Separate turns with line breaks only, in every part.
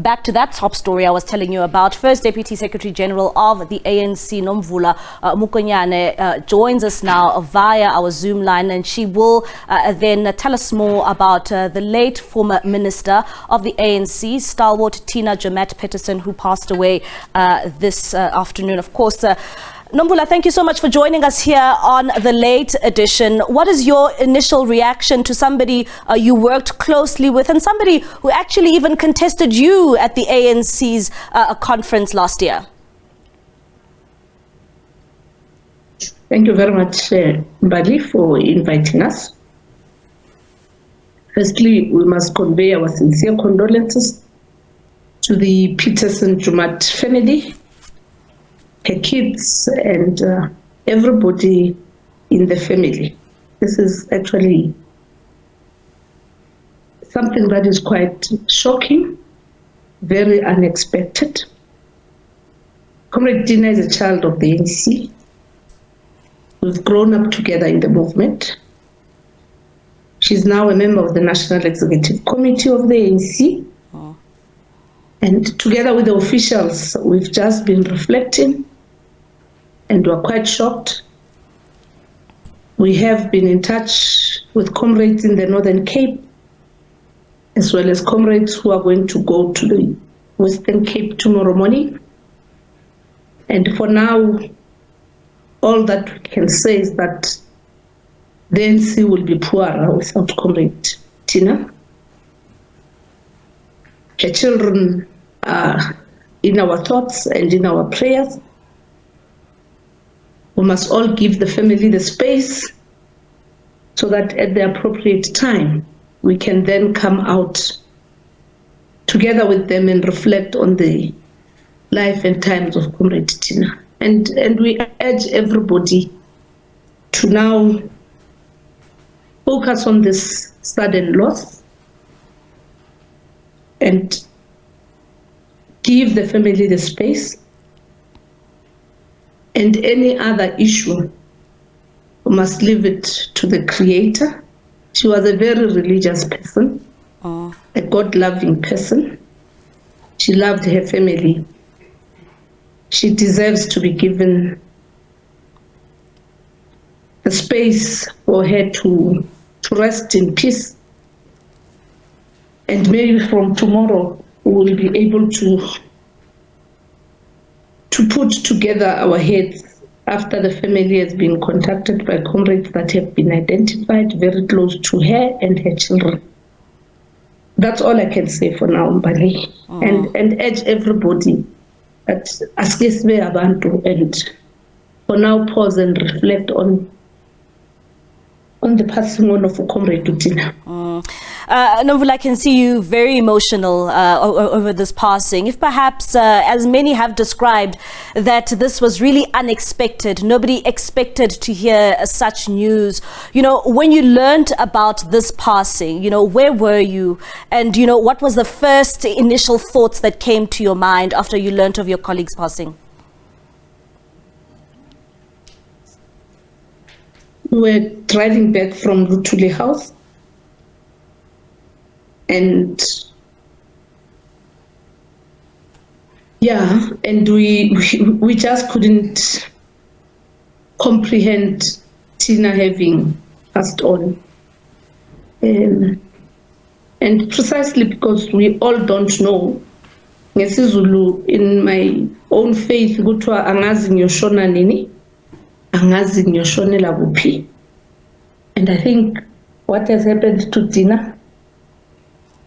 back to that top story I was telling you about. First Deputy Secretary General of the ANC, Nomvula Mokonyane, joins us now via our Zoom line, and she will then tell us more about the late former Minister of the ANC, Stalwart Joemat-Pettersson, who passed away this afternoon. Of course, Nomvula, thank you so much for joining us here on the late edition. What is your initial reaction to somebody you worked closely with and somebody who actually even contested you at the ANC's conference last year?
Thank you very much, Mbali, for inviting us. Firstly, we must convey our sincere condolences to the Pettersson-Joemat family, her kids, and everybody in the family. This is actually something that is quite shocking, very unexpected. Comrade Tina is a child of the ANC. We've grown up together in the movement. She's now a member of the National Executive Committee of the ANC. And together with the officials, we've just been reflecting, and we're quite shocked. We have been in touch with comrades in the Northern Cape, as well as comrades who are going to go to the Western Cape tomorrow morning. And for now, all that we can say is that the ANC will be poorer without Comrade Tina. Her children are in our thoughts and in our prayers. We must all give the family the space so that at the appropriate time, we can then come out together with them and reflect on the life and times of Comrade Tina. And we urge everybody to now focus on this sudden loss and give the family the space. And any other issue, we must leave it to the Creator. She was a very religious person, a God-loving person. She loved her family. She deserves to be given the space for her to rest in peace. And maybe from tomorrow, we will be able to put together our heads after the family has been contacted by comrades that have been identified very close to her and her children. That's all I can say for now, Mbali. And urge everybody that askezwe abantu, and for now pause and reflect on the passing on of Comrade Tina.
Nomvula, I can see you very emotional over this passing. If perhaps, as many have described, that this was really unexpected, nobody expected to hear such news. You know, when you learned about this passing, you know, where were you? And, you know, what was the first initial thoughts that came to your mind after you learned of your colleague's passing?
We were driving back from Rutule House, and we just couldn't comprehend Tina having passed on. And precisely because we all don't know, ngesizulu, in my own faith, kuthiwa angazi ngiyoshona nini, angazi ngiyoshonela kuphi. And I think what has happened to Tina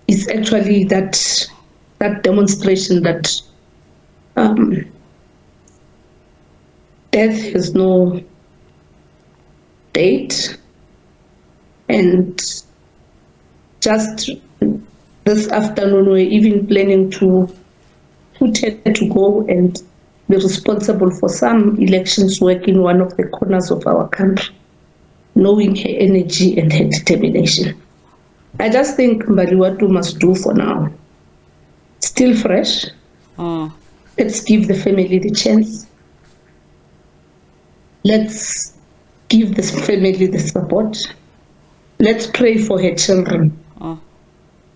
is actually that demonstration that death has no date. And just this afternoon, we're even planning to put her to go and be responsible for some elections work in one of the corners of our country, knowing her energy and her determination. I just think, Mbali, what we must do for now, still fresh. Let's give the family the chance. Let's give the family the support. Let's pray for her children.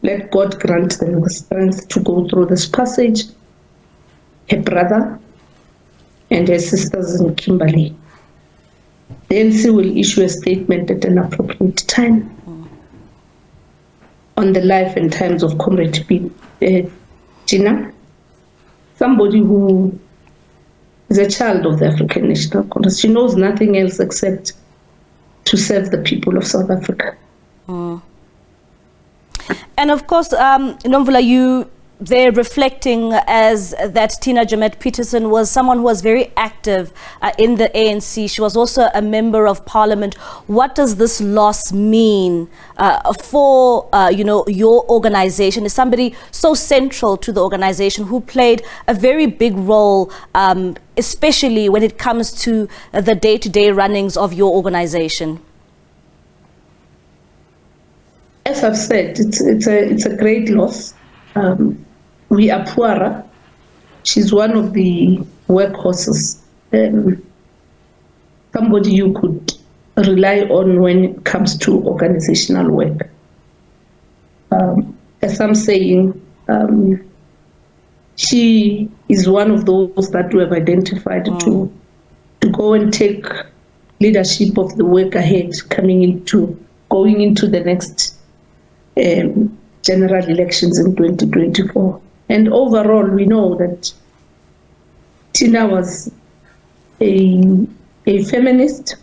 let God grant them the strength to go through this passage, her brother and her sisters in Kimberley. The ANC will issue a statement at an appropriate time on the life and times of Comrade Gina, somebody who is a child of the African National Congress. She knows nothing else except to serve the people of South Africa.
And of course, Nomvula, you they're reflecting as that Tina Joemat-Pettersson was someone who was very active in the ANC. She was also a member of parliament. What does this loss mean for your organization? Is somebody so central to the organization who played a very big role, especially when it comes to the day-to-day runnings of your organization?
As I've said, it's a great loss. We are Puara. She's one of the workhorses, somebody you could rely on when it comes to organizational work. As I'm saying, she is one of those that we have identified to go and take leadership of the work ahead, going into the next general elections in 2024. And overall, we know that Tina was a feminist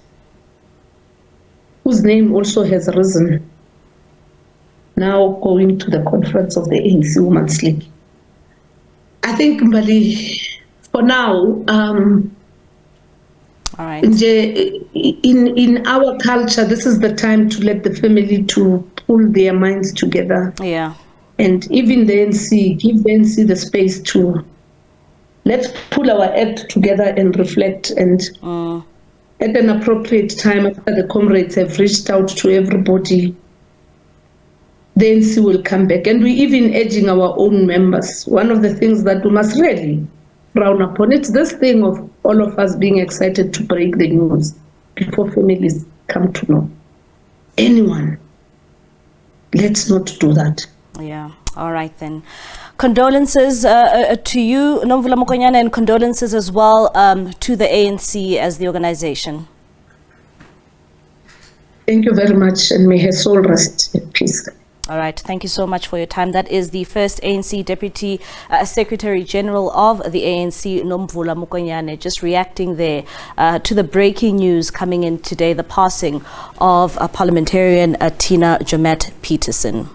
whose name also has risen, now going to the conference of the ANC Women's League. I think, Mbali, for now,
all right.
In our culture, this is the time to let the family to pull their minds together.
Yeah.
And even the ANC, give the ANC the space to let's pull our act together and reflect. And at an appropriate time, after the comrades have reached out to everybody, the ANC will come back. And we're even urging our own members. One of the things that we must really frown upon, it's this thing of all of us being excited to break the news before families come to know. Anyone, let's not do that.
Yeah. All right then. Condolences to you, Nomvula Mokonyane, and condolences as well to the ANC as the organization.
Thank you very much, and may her soul rest in peace.
All right. Thank you so much for your time. That is the first ANC Deputy Secretary General of the ANC, Nomvula Mokonyane, just reacting there to the breaking news coming in today, the passing of parliamentarian Tina Joemat-Pettersson.